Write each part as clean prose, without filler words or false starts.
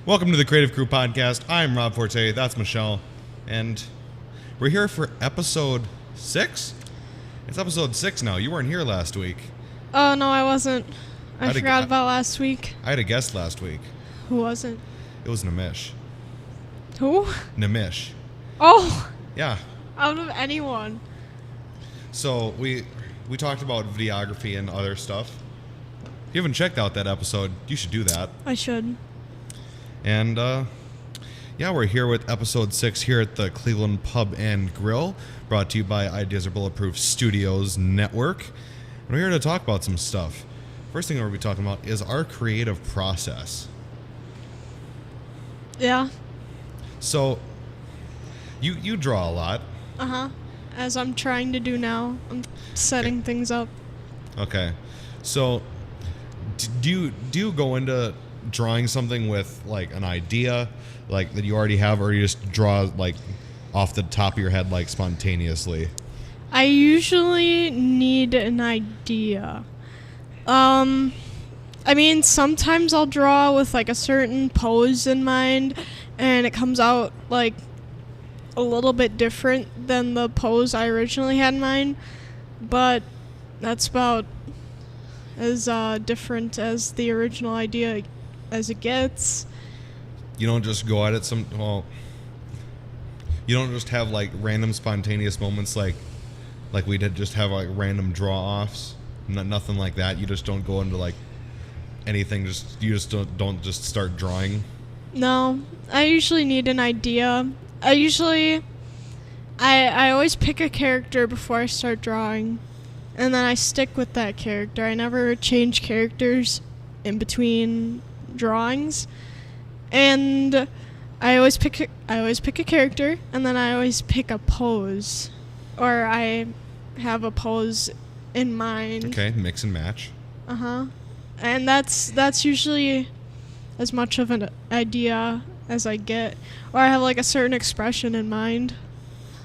Welcome to the Creative Crew Podcast. I'm Rob Forte. That's Michelle. And we're here for episode 6? It's episode 6 now. You weren't here last week. Oh, no, I wasn't. I I'd forgot about last week. I had a guest last week. Who wasn't? It was Nimish. Who? Nimish. Oh, Yeah. out of anyone. So we talked about videography and other stuff. If you haven't checked out that episode, you should do that. I should. And, yeah, we're here with episode 6 here at the Cleveland Pub and Grill, brought to you by Ideas Are Bulletproof Studios Network. And we're here to talk about some stuff. First thing we're going to be talking about is our creative process. Yeah. So, you draw a lot. Uh-huh. As I'm trying to do now. I'm setting things up. Okay. So, do you go into drawing something with, like, an idea, like, that you already have, or you just draw, like, off the top of your head, like, spontaneously? I usually need an idea. I mean, sometimes I'll draw with, like, a certain pose in mind, and it comes out, like, a little bit different than the pose I originally had in mind, but that's about as different as the original idea as it gets. You don't just go at it you don't just have, like, random spontaneous moments like we did, just have, like, random draw-offs, nothing like that. You just don't go into, like, anything, you just don't just start drawing. No, I usually need an idea. I always pick a character before I start drawing, and then I stick with that character. I never change characters in between drawings, and I always pick a character, and then I always pick a pose, or I have a pose in mind. Okay, mix and match. And that's usually as much of an idea as I get, or I have, like, a certain expression in mind.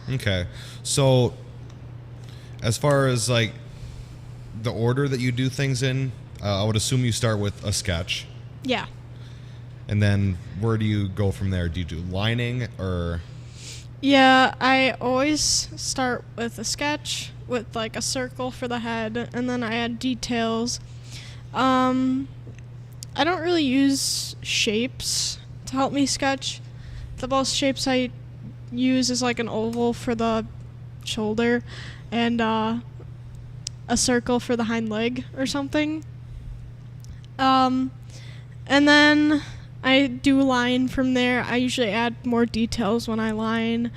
Okay, so as far as, like, the order that you do things in, I would assume you start with a sketch. Yeah. And then where do you go from there? Do you do lining or? Yeah, I always start with a sketch with, like, a circle for the head, and then I add details. I don't really use shapes to help me sketch. The most shapes I use is, like, an oval for the shoulder and a circle for the hind leg or something. And then I do line from there. I usually add more details when I line.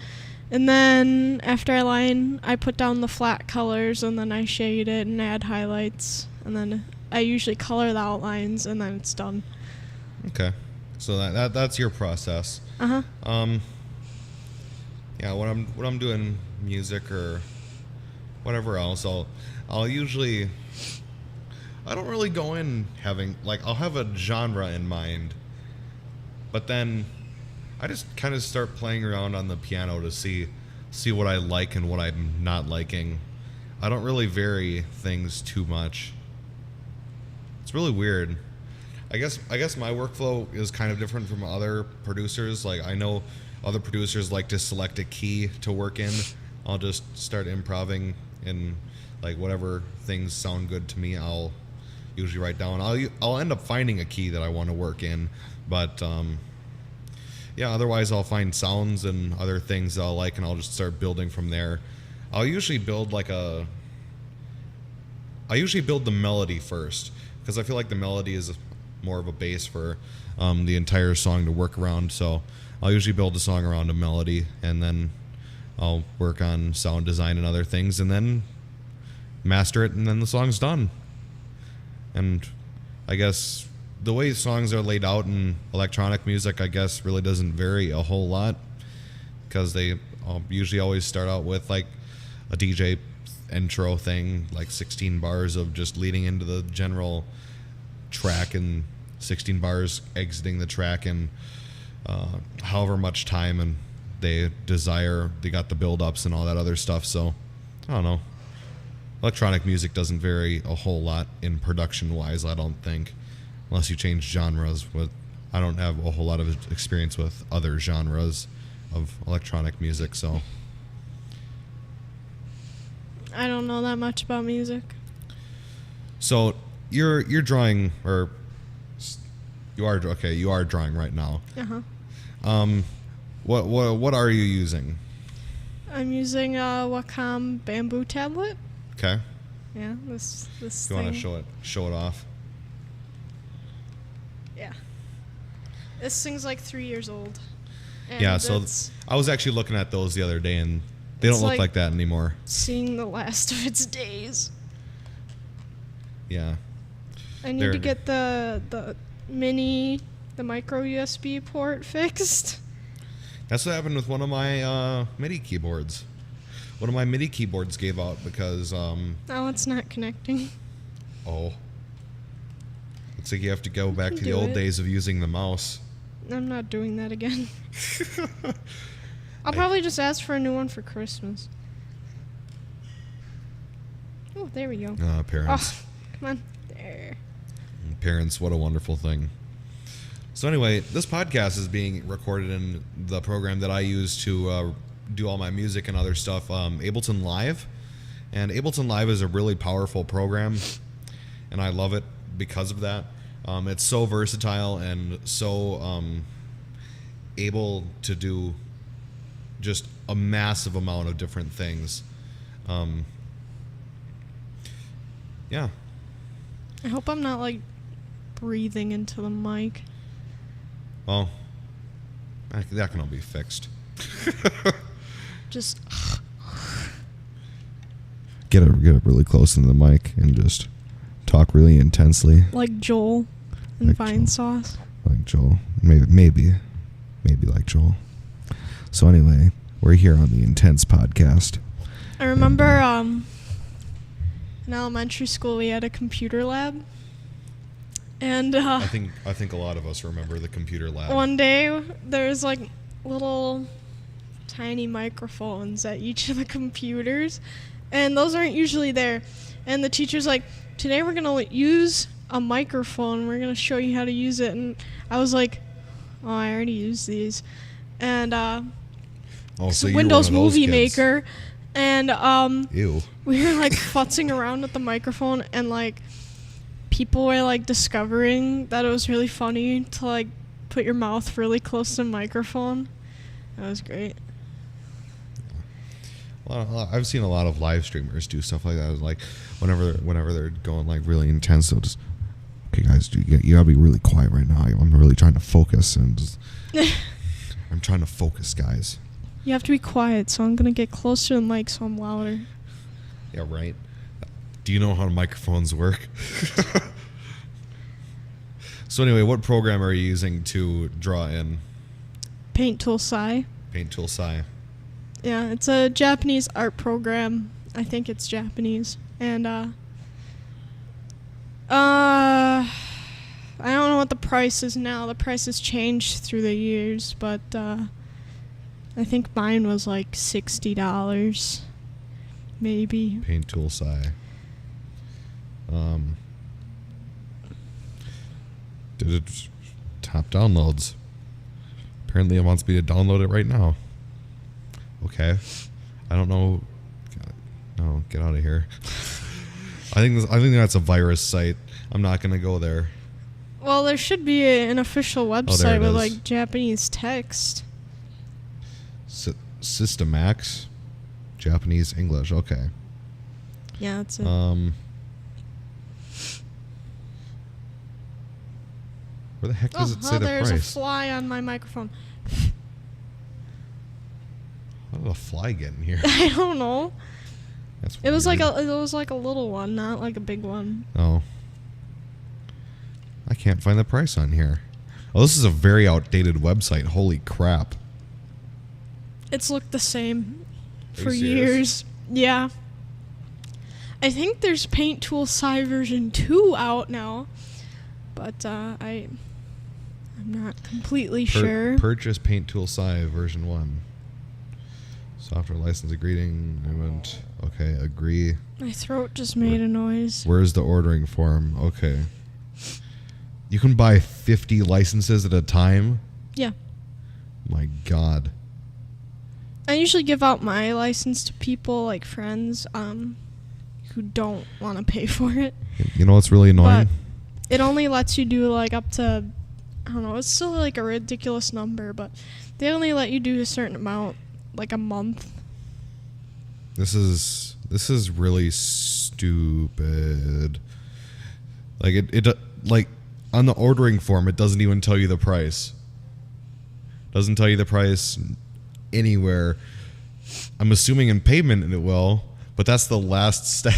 And then after I line, I put down the flat colors, and then I shade it and add highlights. And then I usually color the outlines, and then it's done. Okay. So that's your process. Uh-huh. Yeah, when I'm doing music or whatever else, I'll usually, I don't really go in having, like, I'll have a genre in mind, but then I just kind of start playing around on the piano to see what I like and what I'm not liking. I don't really vary things too much. It's really weird. I guess my workflow is kind of different from other producers. Like, I know other producers like to select a key to work in. I'll just start improvising, and, like, whatever things sound good to me, I'll usually write down. I'll end up finding a key that I want to work in, but yeah, otherwise I'll find sounds and other things that I'll like, and I'll just start building from there. I'll usually build the melody first, because I feel like the melody is more of a base for the entire song to work around. So I'll usually build a song around a melody, and then I'll work on sound design and other things, and then master it, and then the song's done. And I guess the way songs are laid out in electronic music, I guess, really doesn't vary a whole lot, because they usually always start out with, like, a DJ intro thing, like 16 bars of just leading into the general track, and 16 bars exiting the track, and however much time and they got the build-ups and all that other stuff. So I don't know, electronic music doesn't vary a whole lot in production wise, I don't think, unless you change genres, I don't have a whole lot of experience with other genres of electronic music, so I don't know that much about music. so you're drawing, or you are drawing right now. Uh-huh. What are you using? I'm using a Wacom bamboo tablet. Okay. Yeah, this You thing. want to show it off? Yeah. This thing's like 3 years old. And Yeah, so it's I was actually looking at those the other day, and they don't It's look like that anymore. seeing the last of its days. Yeah. I need They're- to get the micro USB port fixed. That's what happened with one of my MIDI keyboards. One of my MIDI keyboards gave out because Now it's not connecting. looks like you have to go back can to the do old it. days of using the mouse. I'm not doing that again. I'll probably just ask for a new one for Christmas. Oh, there we go. Parents. Oh, come on. There. Parents, what a wonderful thing. So anyway, this podcast is being recorded in the program that I use to do all my music and other stuff, Ableton Live. And Ableton Live is a really powerful program, and I love it because of that. It's so versatile and so able to do just a massive amount of different things. Yeah. I hope I'm not like breathing into the mic. Well, that can all be fixed. Just Get it really close into the mic and just talk really intensely, like Joel in Like Vine Joel. Sauce. like Joel. Maybe like Joel. So anyway, we're here on the Intense Podcast. I remember in elementary school we had a computer lab. And I think a lot of us remember the computer lab. one day there was like little tiny microphones at each of the computers, and those aren't usually there. And the teacher's like, today we're gonna use a microphone, we're gonna show you how to use it. And I was like, oh, I already used these. And So you're Windows one of those Movie kids. Maker, and Ew. we were like futzing around with the microphone, and like people were like discovering that it was really funny to like put your mouth really close to the microphone. That was great. I've seen a lot of live streamers do stuff like that. Like whenever they're going like really intense, they'll just, okay guys, you gotta be really quiet right now. I'm really trying to focus and just, I'm trying to focus, guys. You have to be quiet, so I'm gonna get closer to the mic so I'm louder. Yeah, right. Do you know how microphones work? So anyway, what program are you using to draw in? Paint Tool Sai. Paint Tool Sai. Yeah, it's a Japanese art program. I think it's Japanese. And I don't know what the price is now. The price has changed through the years, but I think mine was like $60. Maybe. Paint Tool Sai. Did it top downloads? Apparently it wants me to download it right now. Okay. I don't know. No, get out of here. I think that's a virus site. I'm not gonna go there. Well, there should be an official there website it with is. like Japanese text. Systemax, Japanese, English. Okay. Yeah, that's it. Where the heck does it say the there's price? a fly on my microphone. How did a fly get in here? I don't know. That's It was like weird. a little one, not like a big one. Oh. I can't find the price on here. Oh, this is a very outdated website. Holy crap. It's looked the same Are for you serious? years. Yeah. I think there's Paint Tool Sai version 2 out now, but I'm not completely sure. Purchase Paint Tool Sai version 1. Software license agreement. Okay, agree. My throat just made a noise. Where's the ordering form? Okay. You can buy 50 licenses at a time? Yeah. My God. I usually give out my license to people, like friends, who don't want to pay for it. You know what's really annoying? But it only lets you do like up to, I don't know, it's still like a ridiculous number, but they only let you do a certain amount, like a month. This is really stupid. Like it like on the ordering form, it doesn't even tell you the price. Doesn't tell you the price anywhere. I'm assuming in payment it will, but that's the last step.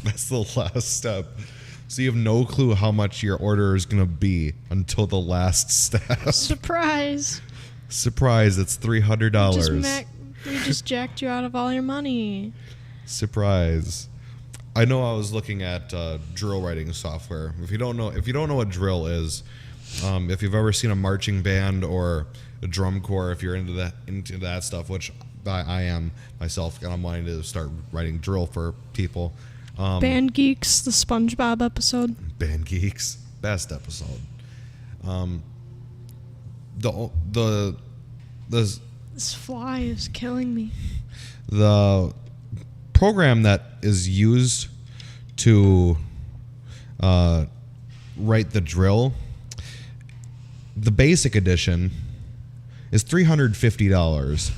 That's the last step. So you have no clue how much your order is going to be until the last step. Surprise. Surprise, it's $300. We just jacked you out of all your money. Surprise. I know I was looking at drill writing software. If you don't know what drill is, if you've ever seen a marching band or a drum corps, if you're into that stuff, which I am myself, and I'm wanting to start writing drill for people. Band Geeks, the SpongeBob episode. Band Geeks, best episode. This fly is killing me. The program that is used to write the drill, the basic edition, is $350.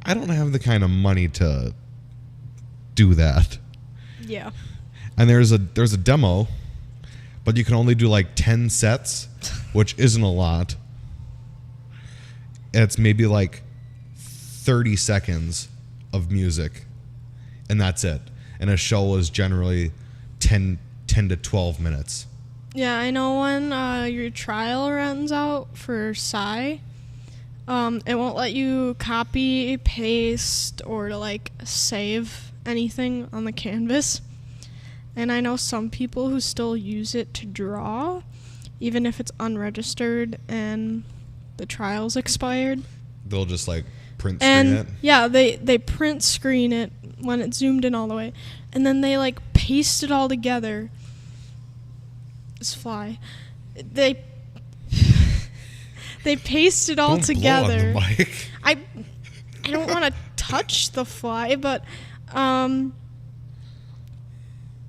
I don't have the kind of money to do that. Yeah. And there's a demo, but you can only do like 10 sets, which isn't a lot. It's maybe like 30 seconds of music, and that's it. And a show is generally 10 to 12 minutes. Yeah, I know when your trial runs out for Psy, it won't let you copy, paste, or to like save anything on the canvas. And I know some people who still use it to draw, even if it's unregistered and the trial's expired. They'll just like print screen it? Yeah, they print screen it when it's zoomed in all the way. And then they like paste it all together. This fly. They paste it all Don't together. blow on the mic. I don't want to touch the fly, but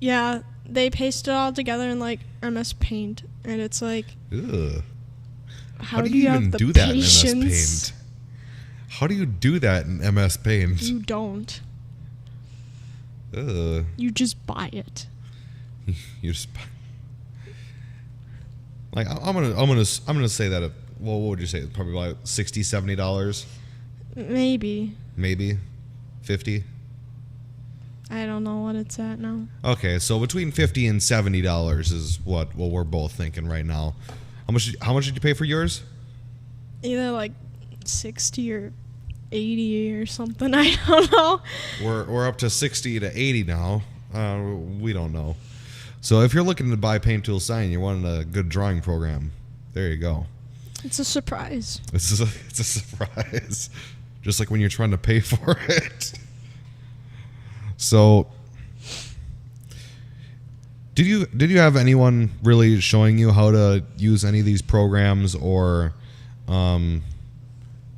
yeah, they paste it all together in like MS Paint, and it's like, ugh. How do you even have the do that patience? in MS Paint? How do you do that in MS Paint? You don't. Ugh. You just buy it. You just like I'm gonna say that. Well, what would you say? Probably like $60, $70. Maybe 50. I don't know what it's at now. Okay, so between $50 and $70 is what we're both thinking right now. How much did you pay for yours? Either like 60 or 80 or something. I don't know. We're up to 60 to 80 now. We don't know. So if you're looking to buy Paint Tool Sign, you want a good drawing program, there you go. It's a surprise. It's a surprise. Just like when you're trying to pay for it. So did you have anyone really showing you how to use any of these programs, or even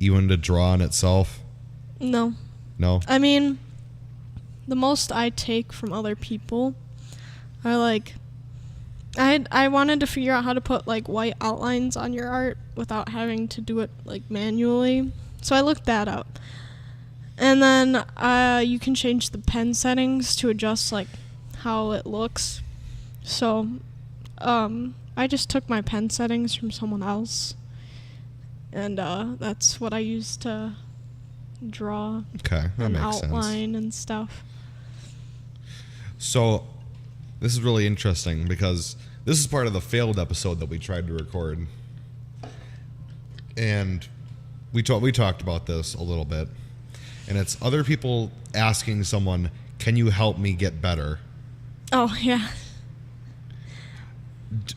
to draw in itself? No. I mean, the most I take from other people are like, I wanted to figure out how to put like white outlines on your art without having to do it like manually. So I looked that up. And then you can change the pen settings to adjust like how it looks. So I just took my pen settings from someone else, and that's what I used to draw an outline and stuff. So this is really interesting because this is part of the failed episode that we tried to record, and we talked about this a little bit, and it's other people asking someone, "Can you help me get better?" Oh yeah.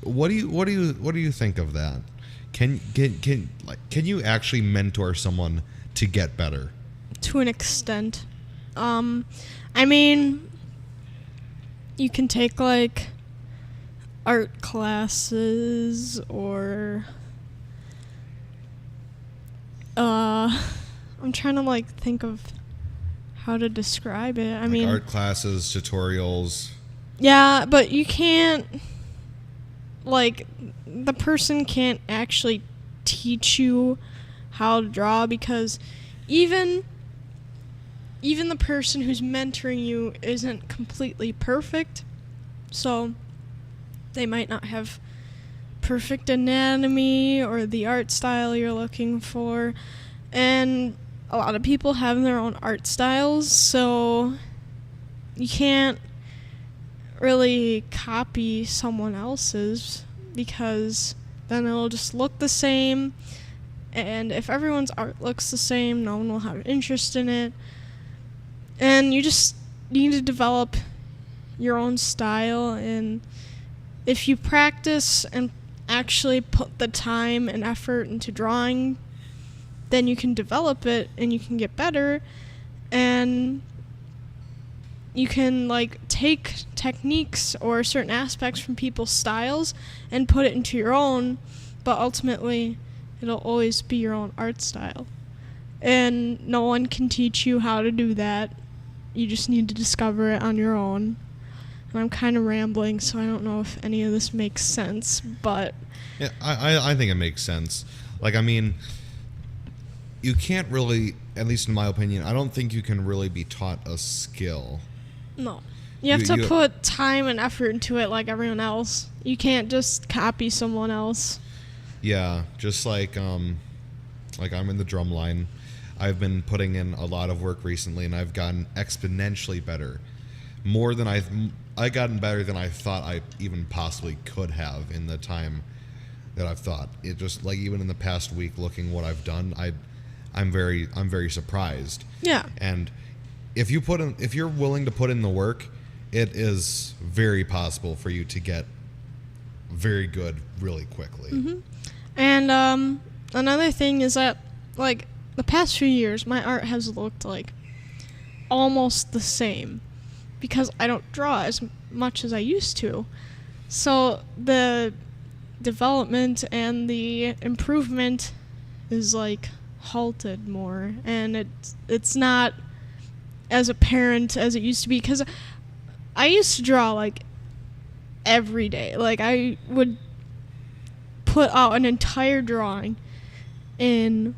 What do you think of that? Can you actually mentor someone to get better? To an extent. I mean, you can take like art classes or I'm trying to like think of how to describe it. I mean, art classes, tutorials. Yeah, but you can't, like, the person can't actually teach you how to draw, because even the person who's mentoring you isn't completely perfect. So they might not have perfect anatomy or the art style you're looking for. And a lot of people have their own art styles, so you can't really copy someone else's, because then it'll just look the same, and if everyone's art looks the same, no one will have interest in it. And you just need to develop your own style, and if you practice and actually put the time and effort into drawing, then you can develop it and you can get better, and you can like take techniques or certain aspects from people's styles and put it into your own, but ultimately it'll always be your own art style. And no one can teach you how to do that. You just need to discover it on your own. And I'm kind of rambling, so I don't know if any of this makes sense, but Yeah, I think it makes sense. Like, I mean, you can't really, at least in my opinion, I don't think you can really be taught a skill. no. You have to put time and effort into it like everyone else. You can't just copy someone else. Yeah, just like I'm in the drum line. I've been putting in a lot of work recently, and I've gotten exponentially better. More than I gotten better than I thought I even possibly could have in the time that I've thought. It just, like, even in the past week, looking what I've done, I'm very surprised. Yeah. And if you're willing to put in the work, it is very possible for you to get very good really quickly. Mm-hmm. And another thing is that, like, the past few years, my art has looked like almost the same, because I don't draw as much as I used to. So the development and the improvement is like halted more, and it's not as apparent as it used to be, because I used to draw like every day. Like, I would put out an entire drawing in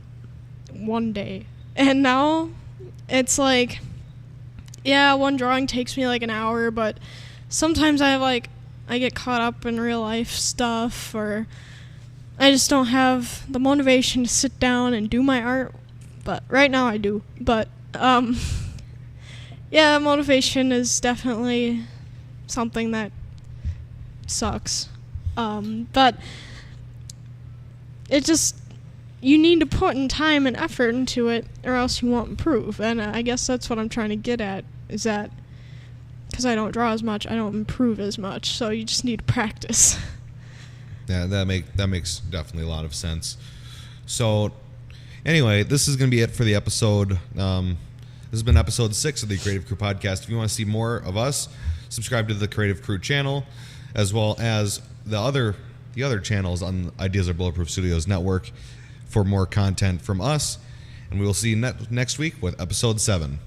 one day, and now it's like, yeah, one drawing takes me like an hour, but sometimes I get caught up in real life stuff, or I just don't have the motivation to sit down and do my art. But right now I do. But yeah, motivation is definitely something that sucks. But it just, you need to put in time and effort into it, or else you won't improve. And I guess that's what I'm trying to get at, is that because I don't draw as much, I don't improve as much. So you just need to practice. Yeah, that makes definitely a lot of sense. So, anyway, this is going to be it for the episode. This has been episode 6 of the Creative Crew podcast. If you want to see more of us, subscribe to the Creative Crew channel, as well as the other channels on Ideas of Bulletproof Studios network for more content from us. And we will see you next week with episode 7.